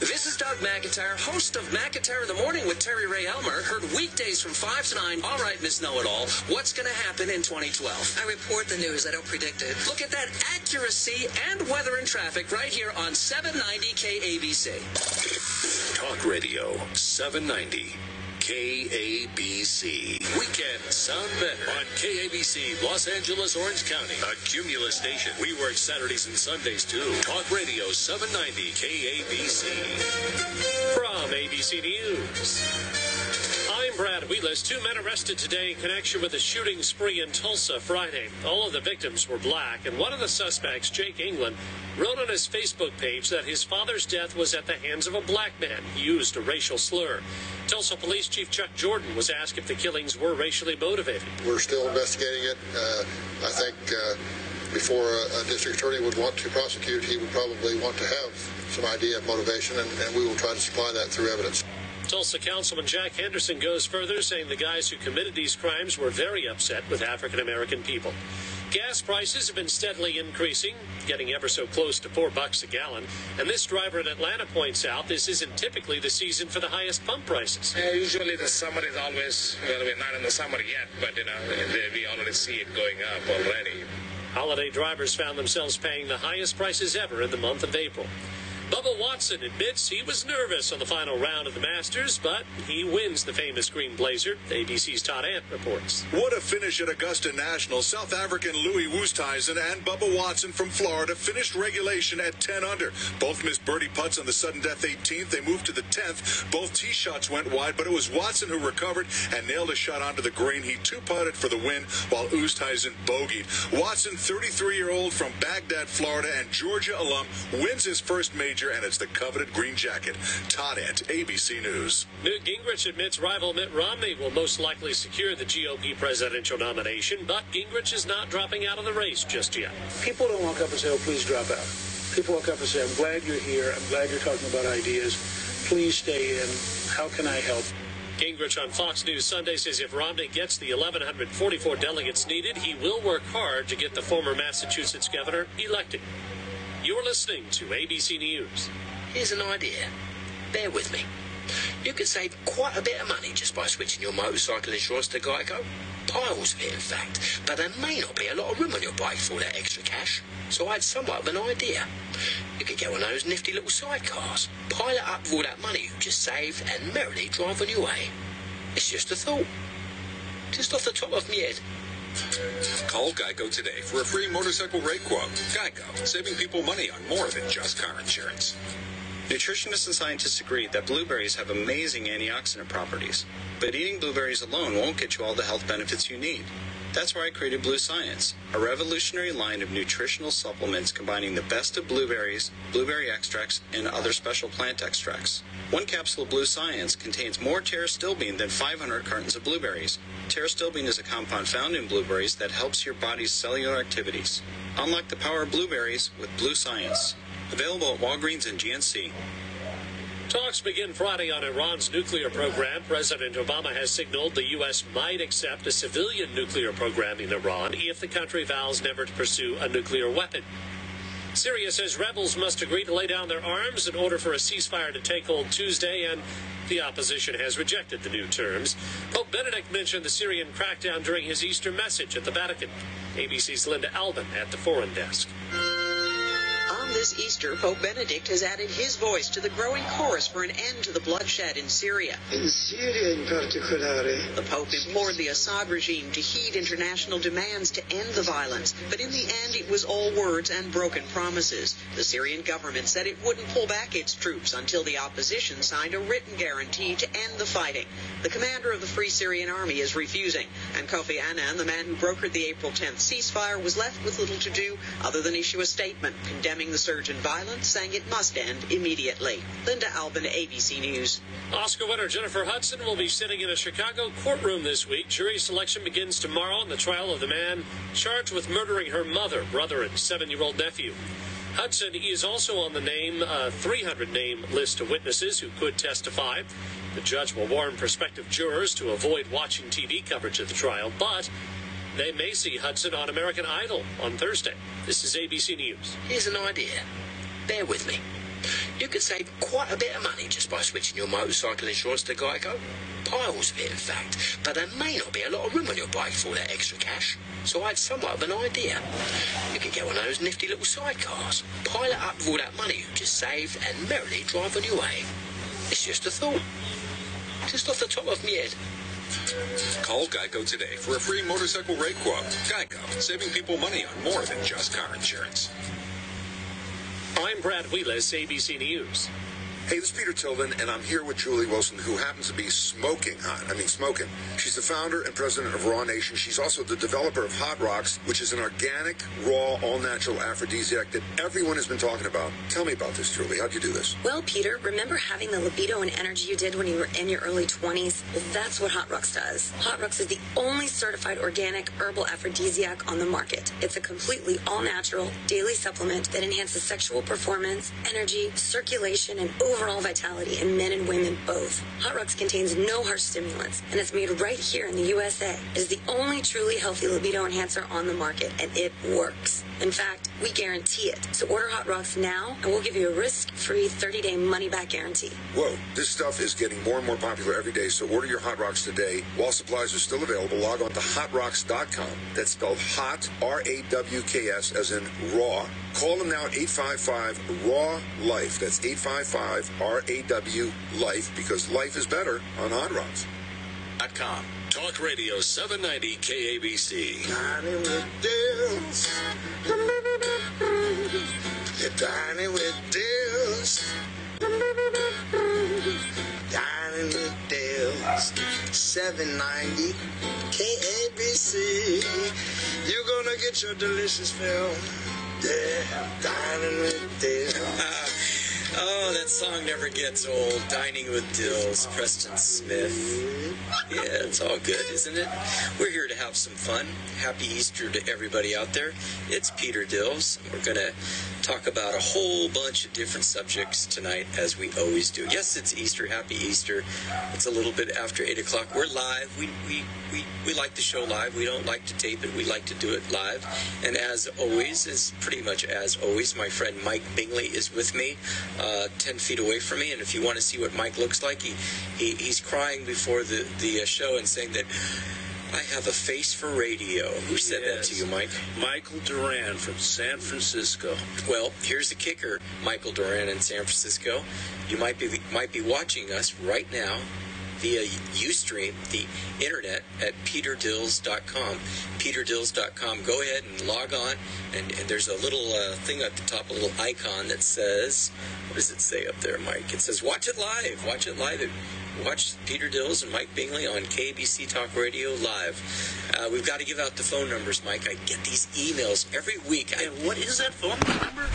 This is Doug McIntyre, host of McIntyre in the Morning with Terry Ray Elmer. Heard weekdays from 5 to 9. All right, Miss Know-It-All. What's going to happen in 2012? I report the news. I don't predict it. Look at that accuracy and weather and traffic right here on 790 KABC. Talk Radio 790 KABC. Weekends sound better on KABC, Los Angeles, Orange County. A Cumulus station. We work Saturdays and Sundays too. Talk Radio 790 KABC. From ABC News, I'm Brad Wheelis. 2 men arrested today in connection with a shooting spree in Tulsa Friday. All of the victims were black, and one of the suspects, Jake England, wrote on his Facebook page that his father's death was at the hands of a black man. He used a racial slur. Tulsa Police Chief Chuck Jordan was asked if the killings were racially motivated. We're still investigating it. I think before a district attorney would want to prosecute, he would probably want to have some idea of motivation, and we will try to supply that through evidence. Tulsa Councilman Jack Henderson goes further, saying the guys who committed these crimes were very upset with African-American people. Gas prices have been steadily increasing, getting ever so close to $4 a gallon. And this driver in Atlanta points out this isn't typically the season for the highest pump prices. Usually the summer is always, well, we're not in the summer yet, but, we already see it going up already. Holiday drivers found themselves paying the highest prices ever in the month of April. Bubba Watson admits he was nervous on the final round of the Masters, but he wins the famous Green Blazer. ABC's Todd Ant reports. What a finish at Augusta National. South African Louis Oosthuizen and Bubba Watson from Florida finished regulation at 10 under. Both missed birdie putts on the sudden death 18th. They moved to the 10th. Both tee shots went wide, but it was Watson who recovered and nailed a shot onto the green. He two-putted for the win, while Oosthuizen bogeyed. Watson, 33-year-old from Baghdad, Florida, and Georgia alum, wins his first major, and it's the coveted green jacket. Todd Ant, ABC News. Newt Gingrich admits rival Mitt Romney will most likely secure the GOP presidential nomination, but Gingrich is not dropping out of the race just yet. People don't walk up and say, oh, please drop out. People walk up and say, I'm glad you're here. I'm glad you're talking about ideas. Please stay in. How can I help? Gingrich on Fox News Sunday says if Romney gets the 1,144 delegates needed, he will work hard to get the former Massachusetts governor elected. You're listening to ABC News. Here's an idea. Bear with me. You could save quite a bit of money just by switching your motorcycle insurance to Geico. Piles of it, in fact. But there may not be a lot of room on your bike for all that extra cash. So I had somewhat of an idea. You could get one of those nifty little sidecars. Pile it up with all that money you just saved and merrily drive on your way. It's just a thought. Just off the top of my head. Call Geico today for a free motorcycle rate quote. Geico, saving people money on more than just car insurance. Nutritionists and scientists agree that blueberries have amazing antioxidant properties, but eating blueberries alone won't get you all the health benefits you need. That's why I created Blue Science, a revolutionary line of nutritional supplements combining the best of blueberries, blueberry extracts, and other special plant extracts. One capsule of Blue Science contains more pterostilbene than 500 cartons of blueberries. Pterostilbene is a compound found in blueberries that helps your body's cellular activities. Unlock the power of blueberries with Blue Science. Available at Walgreens and GNC. Talks begin Friday on Iran's nuclear program. President Obama has signaled the U.S. might accept a civilian nuclear program in Iran if the country vows never to pursue a nuclear weapon. Syria says rebels must agree to lay down their arms in order for a ceasefire to take hold Tuesday, and the opposition has rejected the new terms. Pope Benedict mentioned the Syrian crackdown during his Easter message at the Vatican. ABC's Linda Albin at the Foreign Desk. On this Easter, Pope Benedict has added his voice to the growing chorus for an end to the bloodshed in Syria. In Syria in particular, the Pope implored the Assad regime to heed international demands to end the violence, but in the end it was all words and broken promises. The Syrian government said it wouldn't pull back its troops until the opposition signed a written guarantee to end the fighting. The commander of the Free Syrian Army is refusing, and Kofi Annan, the man who brokered the April 10th ceasefire, was left with little to do other than issue a statement condemning the surge in violence, saying it must end immediately. Linda Albin, ABC News. Oscar winner Jennifer Hudson will be sitting in a Chicago courtroom this week. Jury selection begins tomorrow in the trial of the man charged with murdering her mother, brother, and 7-year-old nephew. Hudson is also on the 300-name list of witnesses who could testify. The judge will warn prospective jurors to avoid watching TV coverage of the trial, but they may see Hudson on American Idol on Thursday. This is ABC News. Here's an idea. Bear with me. You could save quite a bit of money just by switching your motorcycle insurance to Geico. Piles of it, in fact. But there may not be a lot of room on your bike for all that extra cash. So I had somewhat of an idea. You could get one of those nifty little sidecars. Pile it up with all that money you just saved and merrily drive on your way. It's just a thought. Just off the top of my head. Call Geico today for a free motorcycle rate quote. Geico, saving people money on more than just car insurance. I'm Brad Wheelis, ABC News. Hey, this is Peter Tilden, and I'm here with Julie Wilson, who happens to be smoking hot. I mean, smoking. She's the founder and president of Raw Nation. She's also the developer of Hot Rocks, which is an organic, raw, all-natural aphrodisiac that everyone has been talking about. Tell me about this, Julie. How'd you do this? Well, Peter, remember having the libido and energy you did when you were in your early 20s? Well, that's what Hot Rocks does. Hot Rocks is the only certified organic herbal aphrodisiac on the market. It's a completely all-natural daily supplement that enhances sexual performance, energy, circulation, and overall vitality in men and women both. Hot Rocks contains no harsh stimulants, and it's made right here in the USA. It is the only truly healthy libido enhancer on the market, and it works. In fact, we guarantee it. So order Hot Rocks now, and we'll give you a risk-free 30-day money-back guarantee. Whoa, this stuff is getting more and more popular every day, so order your Hot Rocks today. While supplies are still available, log on to hotrocks.com. That's spelled hot, R-A-W-K-S, as in raw. Call them now at 855-RAW-LIFE. That's 855-RAW-LIFE, because life is better on Hot Rocks. .com. Talk Radio 790 KABC. Dining with Dills. You're dining with Dills. Dining with Dills. 790 KABC. You're gonna get your delicious film. Yeah, dining with Dills. Oh, that song never gets old. Dining with Dills, Preston Smith. Yeah, it's all good, isn't it? We're here to have some fun. Happy Easter to everybody out there. It's Peter Dills. We're going to talk about a whole bunch of different subjects tonight, as we always do. Yes, it's Easter. Happy Easter. It's a little bit after 8 o'clock. We're live. We like the show live. We don't like to tape it. We like to do it live. And as always, pretty much as always, my friend Mike Bingley is with me, 10 feet away from me. And if you want to see what Mike looks like, he's crying before the show and saying that I have a face for radio. Who said that to you, Mike? Michael Duran from San Francisco. Well, here's the kicker, Michael Duran in San Francisco. You might be watching us right now via Ustream, the internet, at peterdills.com. peterdills.com. Go ahead and log on, and there's a little thing at the top, a little icon that says, what does it say up there, Mike? It says, watch it live. Watch it live. Watch Peter Dills and Mike Bingley on KABC Talk Radio Live. We've got to give out the phone numbers, Mike. I get these emails every week. And what is that phone number?